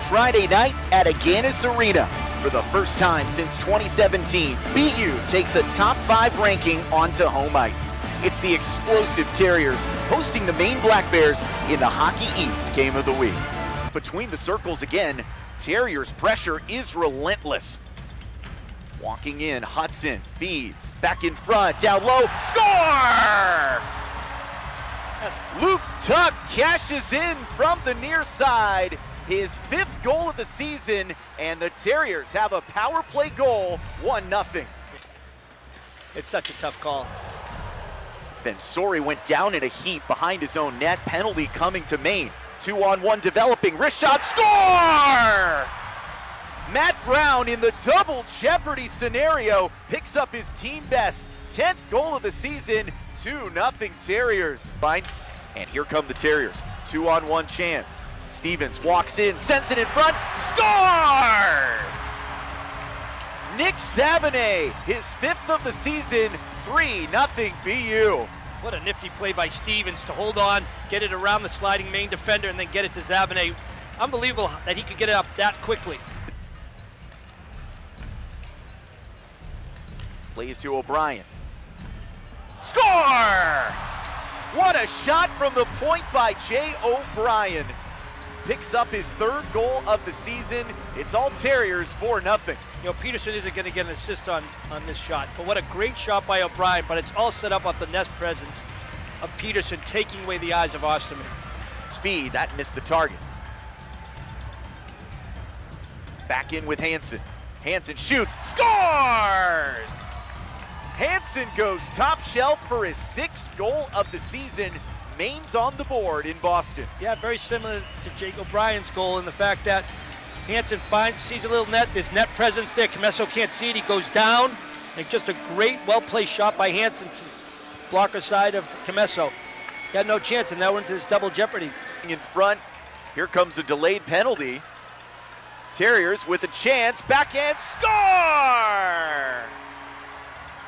Friday night at Agganis Arena. For the first time since 2017, BU takes a top 5 ranking onto home ice. It's the explosive Terriers hosting the Maine Black Bears in the Hockey East Game of the Week. Between the circles again, Terriers' pressure is relentless. Walking in, Hudson feeds, back in front, down low, score! Luke Tuck cashes in from the near side, his 5th goal of the season, and the Terriers have a power play goal, 1-0. It's such a tough call. Fensori went down in a heap behind his own net, penalty coming to Maine. 2-on-1 developing, wrist shot, score! Matt Brown in the double jeopardy scenario picks up his team best 10th goal of the season, 2-0 Terriers. And here come the Terriers, 2-on-1 chance. Stevens walks in, sends it in front, scores! Nick Savigny, his 5th of the season, 3-0 BU. What a nifty play by Stevens to hold on, get it around the sliding Maine defender, and then get it to Savigny. Unbelievable that he could get it up that quickly. Plays to O'Brien. Score! What a shot from the point by Jay O'Brien. Picks up his 3rd goal of the season. It's all Terriers, 4-0. You know, Peterson isn't going to get an assist on this shot, but what a great shot by O'Brien, but it's all set up off the net presence of Peterson taking away the eyes of Osterman. Speed, that missed the target. Back in with Hansen. Hansen shoots, scores! Hansen goes top shelf for his 6th goal of the season. Maine's on the board in Boston. Yeah, very similar to Jake O'Brien's goal in the fact that Hansen sees a little net, there's net presence there, Comesso can't see it, he goes down, and just a great, well-placed shot by Hansen to blocker side of Comesso. Got no chance, and now we're into this double jeopardy. In front, here comes a delayed penalty. Terriers with a chance, backhand, score!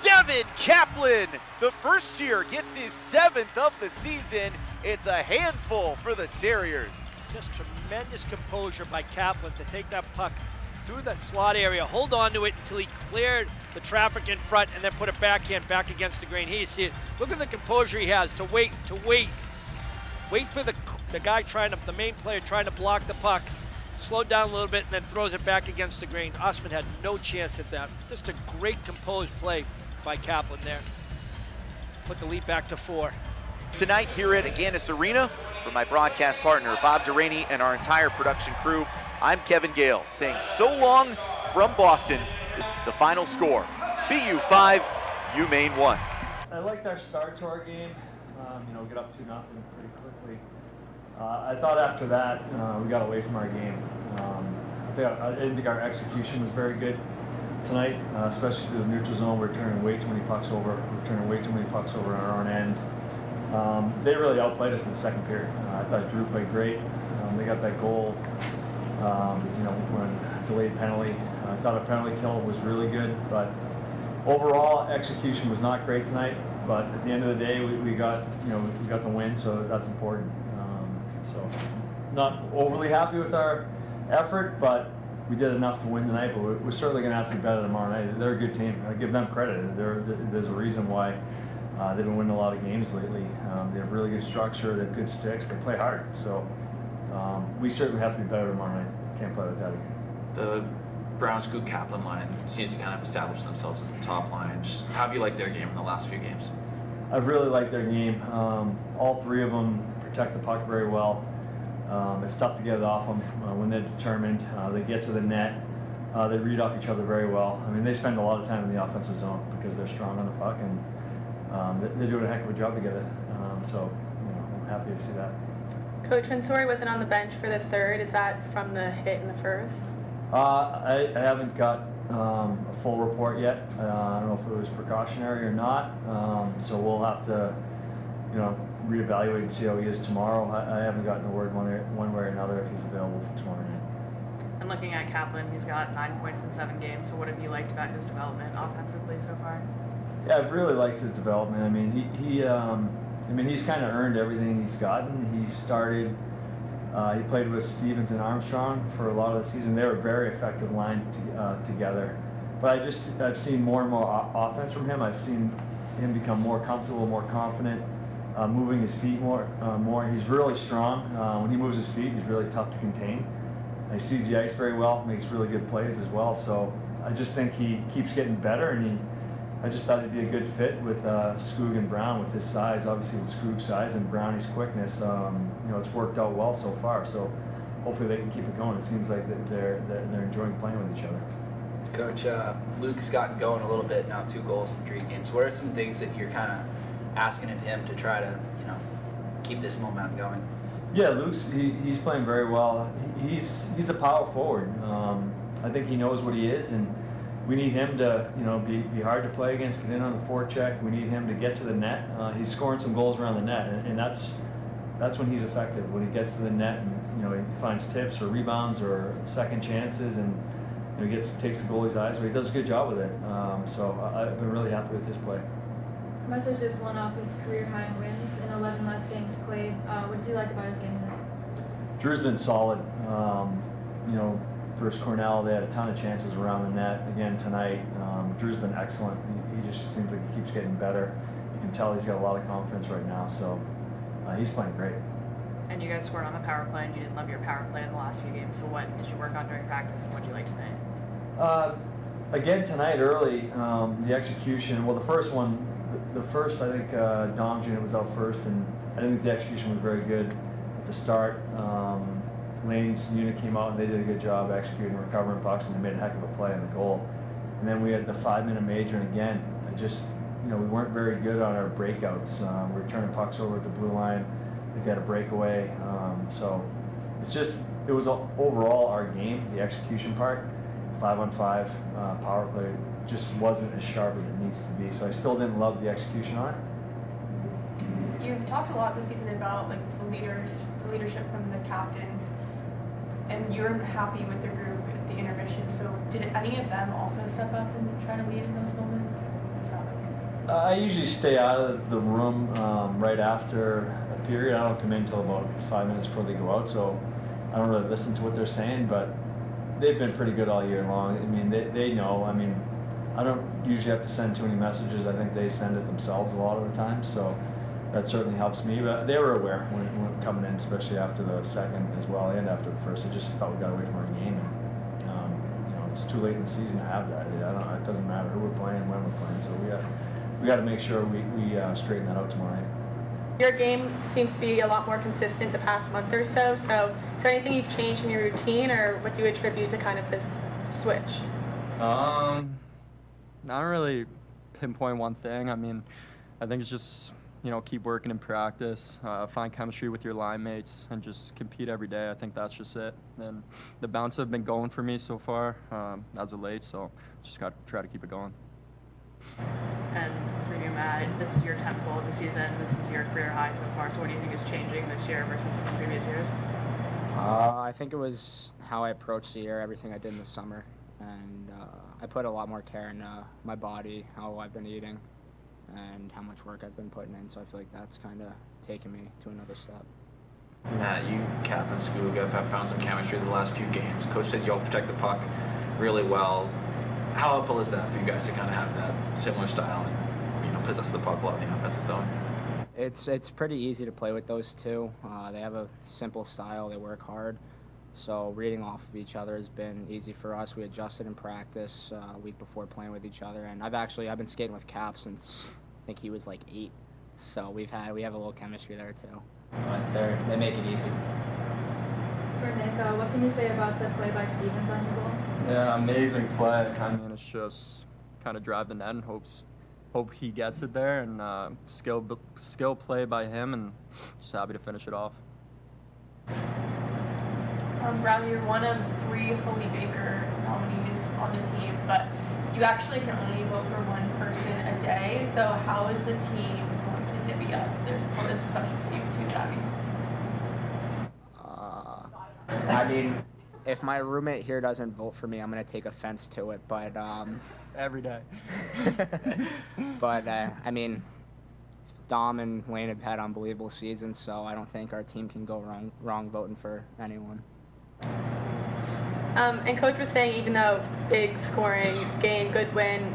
Devin Kaplan, the first year, gets his 7th of the season. It's a handful for the Terriers. Just tremendous composure by Kaplan to take that puck through that slot area, hold on to it until he cleared the traffic in front, and then put a backhand back against the grain. Here you see it. Look at the composure he has to wait for the guy the main player trying to block the puck, slow down a little bit, and then throws it back against the grain. Osterman had no chance at that. Just a great composed play by Kaplan there. Put the lead back to 4. Tonight here at Agganis Arena, for my broadcast partner Bob Duraney and our entire production crew, I'm Kevin Gale saying so long from Boston. The final score, BU 5, Maine 1. I liked our start to our game. We got up 2-0 pretty quickly. I thought after that we got away from our game. I didn't think our execution was very good tonight, especially through the neutral zone. We're turning way too many pucks over. We're turning way too many pucks over on our own end. They really outplayed us in the second period. I thought Drew played great. They got that goal, when delayed penalty. I thought a penalty kill was really good, but overall execution was not great tonight. But at the end of the day, we got the win, so that's important. So not overly happy with our effort, but we did enough to win tonight. But we're certainly going to have to be better tomorrow night. They're a good team. I give them credit. There's a reason why they've been winning a lot of games lately. They have really good structure. They have good sticks. They play hard. So we certainly have to be better tomorrow night. Can't play with that again. The Brown Scoot Kaplan line seems to kind of establish themselves as the top line. Just how have you liked their game in the last few games? I've really liked their game. All 3 of them protect the puck very well. It's tough to get it off them when they're determined. They get to the net. They read off each other very well. I mean, they spend a lot of time in the offensive zone because they're strong on the puck, and they're doing a heck of a job together. So I'm happy to see that. Coach Fensori wasn't on the bench for the 3rd. Is that from the hit in the 1st? I haven't got a full report yet. I don't know if it was precautionary or not. So we'll have to, reevaluate and see how he is tomorrow. I haven't gotten a word one way or another if he's available for tomorrow night. And looking at Kaplan, he's got 9 points in 7 games. So what have you liked about his development offensively so far? Yeah, I've really liked his development. I mean, he's kind of earned everything he's gotten. He started He played with Stevens and Armstrong for a lot of the season. They were a very effective line together. But I've seen more and more offense from him. I've seen him become more comfortable, more confident, moving his feet more. He's really strong. When he moves his feet, he's really tough to contain. He sees the ice very well, makes really good plays as well. So I just think he keeps getting better, and I just thought he'd be a good fit with Skoog and Brown with his size. Obviously with Skoog's size and Brownie's quickness, it's worked out well so far. So hopefully they can keep it going. It seems like they're enjoying playing with each other. Coach, Luke's gotten going a little bit now, 2 goals in 3 games. What are some things that you're kind of asking of him to try to, keep this momentum going? Yeah, he's playing very well. He's a power forward. I think he knows what he is, and we need him to be hard to play against, get in on the forecheck. We need him to get to the net. He's scoring some goals around the net, and that's when he's effective, when he gets to the net and he finds tips or rebounds or second chances, and takes the goalie's eyes. But he does a good job with it. So I've been really happy with his play. Messer just won off his career high in wins in 11 less games played. What did you like about his game tonight? Drew's been solid. Versus Cornell, they had a ton of chances around the net. Again tonight, Drew's been excellent. He just seems like he keeps getting better. You can tell he's got a lot of confidence right now. So he's playing great. And you guys scored on the power play, and you did love your power play in the last few games. So what did you work on during practice, and what did you like tonight? Again tonight early, the execution. Well, the first I think Dom's unit was out first, and I didn't think the execution was very good at the start. Lane's unit came out and they did a good job executing, recovering pucks, and they made a heck of a play on the goal. And then we had the 5-minute major, and again, we weren't very good on our breakouts. We were turning pucks over at the blue line. I think they had a breakaway. So it was overall our game, the execution part, 5-on-5 power play just wasn't as sharp as it needs to be. So I still didn't love the execution on it. You've talked a lot this season about the leadership from the captains, and you're happy with the group at the intermission. So did any of them also step up and try to lead in those moments? I usually stay out of the room right after a period. I don't come in until about 5 minutes before they go out, so I don't really listen to what they're saying, but they've been pretty good all year long. I mean, they know. I mean, I don't usually have to send too many messages. I think they send it themselves a lot of the time, so that certainly helps me. But they were aware when coming in, especially after the second as well and after the first. I just thought we got away from our game, and it's too late in the season to have that. It doesn't matter who we're playing, when we're playing. So we got to make sure we straighten that out tomorrow night. Your game seems to be a lot more consistent the past month or so. So is there anything you've changed in your routine, or what do you attribute to kind of this switch? Not really pinpoint one thing. I mean, I think it's just, keep working in practice, find chemistry with your line mates, and just compete every day. I think that's just it. And the bounce have been going for me so far as of late, so just got to try to keep it going. And for you, Matt, this is your 10th goal of the season. This is your career high so far. So what do you think is changing this year versus from previous years? I think it was how I approached the year, everything I did in the summer. And I put a lot more care into my body, how I've been eating, and how much work I've been putting in. So I feel like that's kind of taken me to another step. Matt, you, Cap, and Skoog have found some chemistry the last few games. Coach said you all protect the puck really well. How helpful is that for you guys to kind of have that similar style and possess the puck a lot in the offensive zone? It's pretty easy to play with those two. They have a simple style. They work hard. So reading off of each other has been easy for us. We adjusted in practice a week before playing with each other, and I've been skating with Cap since I think he was like 8. So we have a little chemistry there too. But they make it easy. For Nick, what can you say about the play by Stevens on your goal? Yeah, amazing play. I mean, it's just kind of drive the net and hope he gets it there, and skill play by him, and just happy to finish it off. Brown, you're one of 3 Holy Baker nominees on the team, but you actually can only vote for one person a day. So how is the team going to divvy up their this special team too, Gabby? I mean, if my roommate here doesn't vote for me, I'm gonna take offense to it. But every day. but I mean, Dom and Lane have had unbelievable seasons, so I don't think our team can go wrong voting for anyone. And Coach was saying, even though big scoring game, good win,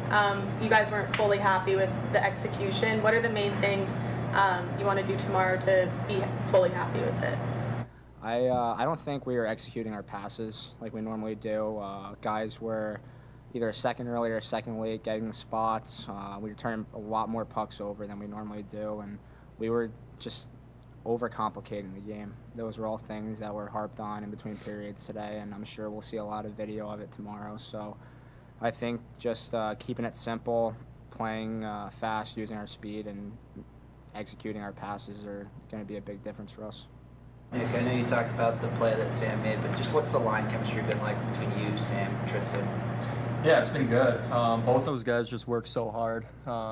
you guys weren't fully happy with the execution. What are the main things you want to do tomorrow to be fully happy with it? I don't think we were executing our passes like we normally do. Guys were either a second early or a second late getting the spots. We returned a lot more pucks over than we normally do, and we were just overcomplicating the game. Those were all things that were harped on in between periods today, and I'm sure we'll see a lot of video of it tomorrow. So I think just keeping it simple, playing fast, using our speed, and executing our passes are going to be a big difference for us. Nick, I know you talked about the play that Sam made, but just what's the line chemistry been like between you, Sam, Tristan? Yeah, it's been good. Both those guys just work so hard,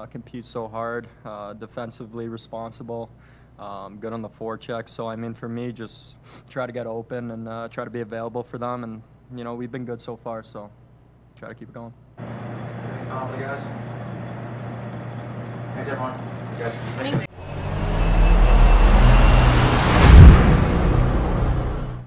compete so hard, defensively responsible, good on the forecheck. So, I mean, for me, just try to get open and try to be available for them. And, you know, we've been good so far, so try to keep it going. Guys. Thanks, everyone. Thank you.